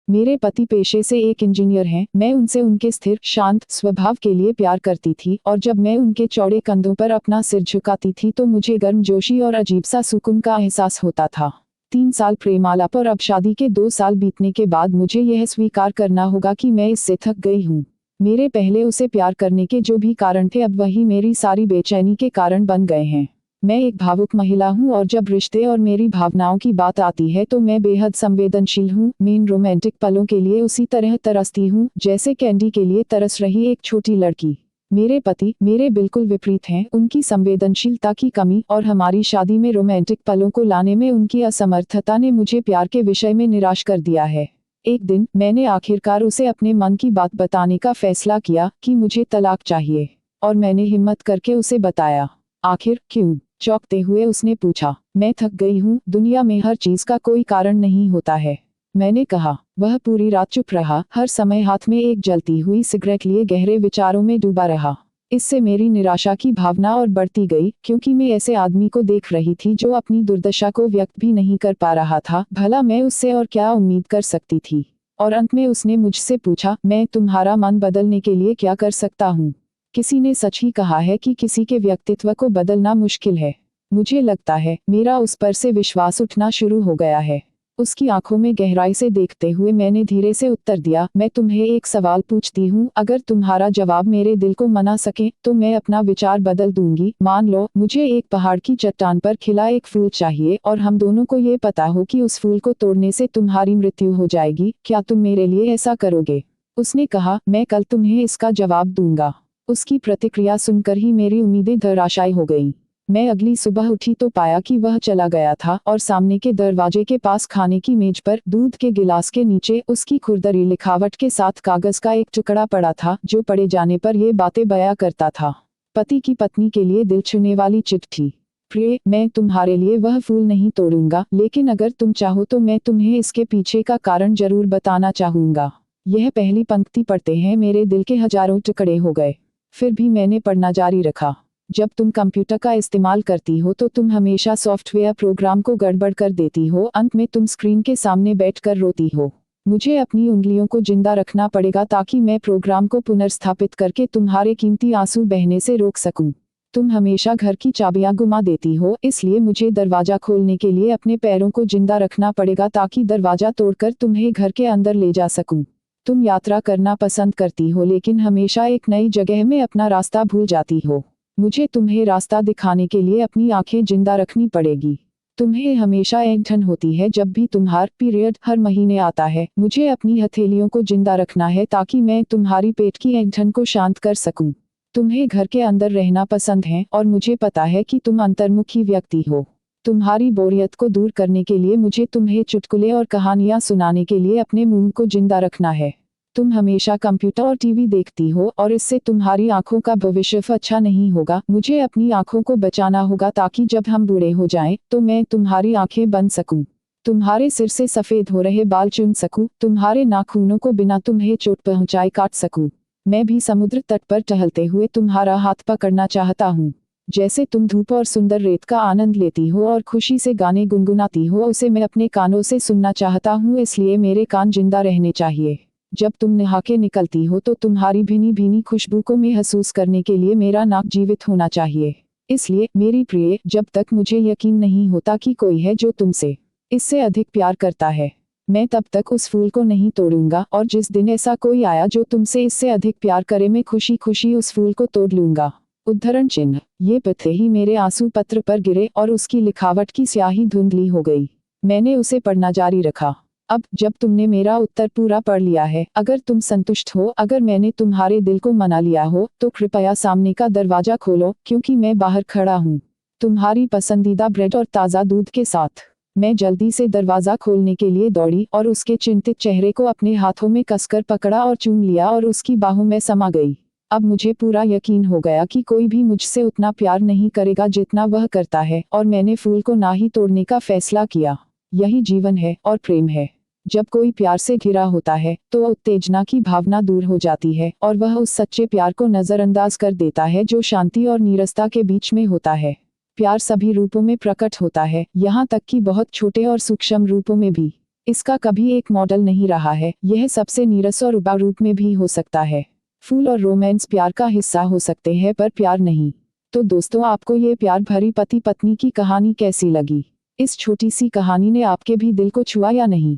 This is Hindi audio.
मेरे पति पेशे से एक इंजीनियर हैं। मैं उनसे उनके स्थिर शांत स्वभाव के लिए प्यार करती थी और जब मैं उनके चौड़े कंधों पर अपना सिर झुकाती थी तो मुझे गर्मजोशी और अजीब सा सुकून का एहसास होता था। 3 साल प्रेमालाप और अब शादी के 2 साल बीतने के बाद मुझे यह स्वीकार करना होगा कि मैं इससे थक गई हूँ। मेरे पहले उसे प्यार करने के जो भी कारण थे अब वही मेरी सारी बेचैनी के कारण बन गए हैं। मैं एक भावुक महिला हूँ और जब रिश्ते और मेरी भावनाओं की बात आती है तो मैं बेहद संवेदनशील हूँ। मैं रोमांटिक पलों के लिए उसी तरह तरसती हूँ जैसे कैंडी के लिए तरस रही एक छोटी लड़की। मेरे पति मेरे बिल्कुल विपरीत हैं। उनकी संवेदनशीलता की कमी और हमारी शादी में रोमांटिक पलों को लाने में उनकी असमर्थता ने मुझे प्यार के विषय में निराश कर दिया है। एक दिन मैंने आखिरकार उसे अपने मन की बात बताने का फैसला किया कि मुझे तलाक चाहिए, और मैंने हिम्मत करके उसे बताया। आखिर क्यों? चौंकते हुए उसने पूछा। मैं थक गई हूँ, दुनिया में हर चीज का कोई कारण नहीं होता है, मैंने कहा। वह पूरी रात चुप रहा, हर समय हाथ में एक जलती हुई सिगरेट लिए गहरे विचारों में डूबा रहा। इससे मेरी निराशा की भावना और बढ़ती गई, क्योंकि मैं ऐसे आदमी को देख रही थी जो अपनी दुर्दशा को व्यक्त भी नहीं कर पा रहा था। भला मैं उससे और क्या उम्मीद कर सकती थी? और अंत में उसने मुझसे पूछा, मैं तुम्हारा मन बदलने के लिए क्या कर सकता हूँ? किसी ने सच ही कहा है कि किसी के व्यक्तित्व को बदलना मुश्किल है। मुझे लगता है मेरा उस पर से विश्वास उठना शुरू हो गया है। उसकी आंखों में गहराई से देखते हुए मैंने धीरे से उत्तर दिया, मैं तुम्हें एक सवाल पूछती हूँ, अगर तुम्हारा जवाब मेरे दिल को मना सके तो मैं अपना विचार बदल दूंगी। मान लो मुझे एक पहाड़ की चट्टान पर खिला एक फूल चाहिए और हम दोनों को ये पता हो कि उस फूल को तोड़ने से तुम्हारी मृत्यु हो जाएगी, क्या तुम मेरे लिए ऐसा करोगे? उसने कहा, मैं कल तुम्हें इसका जवाब दूंगा। उसकी प्रतिक्रिया सुनकर ही मेरी उम्मीदें धराशायी हो गईं। मैं अगली सुबह उठी तो पाया कि वह चला गया था और सामने के दरवाजे के पास खाने की मेज पर दूध के गिलास के नीचे उसकी खुरदरी लिखावट के साथ कागज का एक टुकड़ा पड़ा था, जो पढ़े जाने पर ये बातें बयां करता था। पति की पत्नी के लिए दिल छूने वाली चिट्ठी। प्रिय, मैं तुम्हारे लिए वह फूल नहीं तोड़ूंगा, लेकिन अगर तुम चाहो तो मैं तुम्हें इसके पीछे का कारण जरूर बताना चाहूंगा। यह पहली पंक्ति पढ़ते हैं मेरे दिल के हजारों टुकड़े हो गए। फिर भी मैंने पढ़ना जारी रखा। जब तुम कंप्यूटर का इस्तेमाल करती हो तो तुम हमेशा सॉफ्टवेयर प्रोग्राम को गड़बड़ कर देती हो। अंत में तुम स्क्रीन के सामने बैठकर रोती हो। मुझे अपनी उंगलियों को जिंदा रखना पड़ेगा ताकि मैं प्रोग्राम को पुनर्स्थापित करके तुम्हारे कीमती आंसू बहने से रोक सकूं। तुम हमेशा घर की चाबियां गुमा देती हो, इसलिए मुझे दरवाजा खोलने के लिए अपने पैरों को जिंदा रखना पड़ेगा ताकि दरवाजा तोड़कर तुम्हें घर के अंदर ले जा सकूं। तुम यात्रा करना पसंद करती हो, लेकिन हमेशा एक नई जगह में अपना रास्ता भूल जाती हो। मुझे तुम्हें रास्ता दिखाने के लिए अपनी आंखें जिंदा रखनी पड़ेगी। तुम्हें हमेशा ऐंठन होती है जब भी तुम्हारा पीरियड हर महीने आता है। मुझे अपनी हथेलियों को जिंदा रखना है ताकि मैं तुम्हारी पेट की ऐंठन को शांत कर सकूं। तुम्हें घर के अंदर रहना पसंद है और मुझे पता है कि तुम अंतर्मुखी व्यक्ति हो। तुम्हारी बोरियत को दूर करने के लिए मुझे तुम्हें चुटकुले और कहानियां सुनाने के लिए अपने मुंह को जिंदा रखना है। तुम हमेशा कंप्यूटर और टीवी देखती हो और इससे तुम्हारी आंखों का भविष्य अच्छा नहीं होगा। मुझे अपनी आंखों को बचाना होगा ताकि जब हम बूढ़े हो जाएं तो मैं तुम्हारी आंखें बन सकूं, तुम्हारे सिर से सफेद हो रहे बाल चुन सकूं, तुम्हारे नाखूनों को बिना तुम्हें चोट पहुंचाए काट सकूं। मैं भी समुद्र तट पर टहलते हुए तुम्हारा हाथ पकड़ना चाहता हूँ। जैसे तुम धूप और सुंदर रेत का आनंद लेती हो और खुशी से गाने गुनगुनाती हो, उसे मैं अपने कानों से सुनना चाहता हूँ, इसलिए मेरे कान जिंदा रहने चाहिए। जब तुम नहा के निकलती हो तो तुम्हारी भीनी भीनी खुशबू को महसूस करने के लिए मेरा नाक जीवित होना चाहिए। इसलिए मेरी प्रिय, जब तक मुझे यकीन नहीं होता कि कोई है जो तुमसे इससे अधिक प्यार करता है, मैं तब तक उस फूल को नहीं तोड़ूंगा, और जिस दिन ऐसा कोई आया जो तुमसे इससे अधिक प्यार करे, मैं खुशी खुशी उस फूल को तोड़ लूंगा। उद्धरण चिन्ह। ये पत्ते ही मेरे आंसू पत्र पर गिरे और उसकी लिखावट की स्याही धुंधली हो गई। मैंने उसे पढ़ना जारी रखा। अब जब तुमने मेरा उत्तर पूरा पढ़ लिया है, अगर तुम संतुष्ट हो, अगर मैंने तुम्हारे दिल को मना लिया हो, तो कृपया सामने का दरवाजा खोलो, क्योंकि मैं बाहर खड़ा हूँ तुम्हारी पसंदीदा ब्रेड और ताज़ा दूध के साथ। मैं जल्दी से दरवाजा खोलने के लिए दौड़ी और उसके चिंतित चेहरे को अपने हाथों में कसकर पकड़ा और चूम लिया और उसकी बाहों में समा गई। अब मुझे पूरा यकीन हो गया कि कोई भी मुझसे उतना प्यार नहीं करेगा जितना वह करता है, और मैंने फूल को ना ही तोड़ने का फैसला किया। यही जीवन है और प्रेम है। जब कोई प्यार से घिरा होता है तो उत्तेजना की भावना दूर हो जाती है और वह उस सच्चे प्यार को नजरअंदाज कर देता है जो शांति और नीरसता के बीच में होता है। प्यार सभी रूपों में प्रकट होता है, यहाँ तक कि बहुत छोटे और सूक्ष्म रूपों में भी। इसका कभी एक मॉडल नहीं रहा है, यह सबसे नीरस और उबाऊ रूप में भी हो सकता है। फूल और रोमांस प्यार का हिस्सा हो सकते हैं पर प्यार नहीं। तो दोस्तों, आपको ये प्यार भरी पति पत्नी की कहानी कैसी लगी? इस छोटी सी कहानी ने आपके भी दिल को छुआ या नहीं?